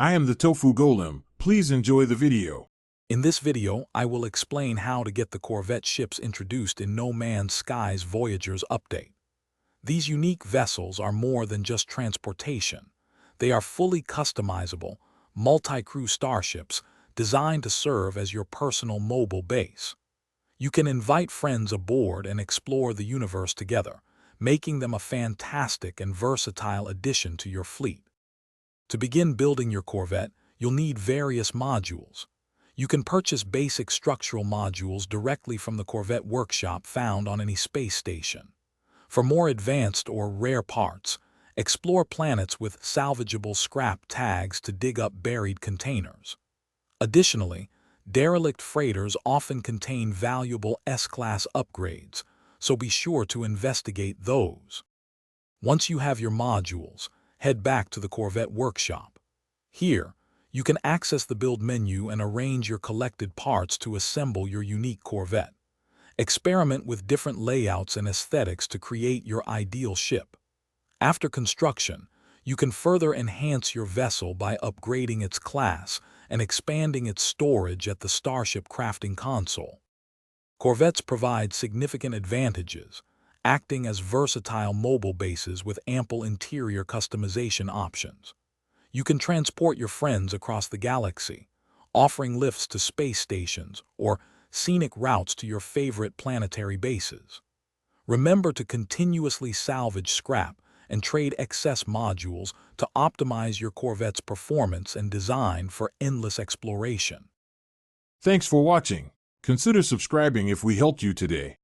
I am the Tofu Golem. Please enjoy the video. In this video, I will explain how to get the Corvette ships introduced in No Man's Sky's Voyager's update. These unique vessels are more than just transportation. They are fully customizable, multi-crew starships designed to serve as your personal mobile base. You can invite friends aboard and explore the universe together, making them a fantastic and versatile addition to your fleet. To begin building your Corvette, you'll need various modules. You can purchase basic structural modules directly from the Corvette workshop found on any space station. For more advanced or rare parts, explore planets with salvageable scrap tags to dig up buried containers. Additionally, derelict freighters often contain valuable S-class upgrades, so be sure to investigate those. Once you have your modules, head back to the Corvette workshop. Here, you can access the build menu and arrange your collected parts to assemble your unique Corvette. Experiment with different layouts and aesthetics to create your ideal ship. After construction, you can further enhance your vessel by upgrading its class and expanding its storage at the Starship Crafting Console. Corvettes provide significant advantages, acting as versatile mobile bases with ample interior customization options. You can transport your friends across the galaxy, offering lifts to space stations or scenic routes to your favorite planetary bases. Remember to continuously salvage scrap and trade excess modules to optimize your Corvette's performance and design for endless exploration. Thanks for watching. Consider subscribing if we helped you today.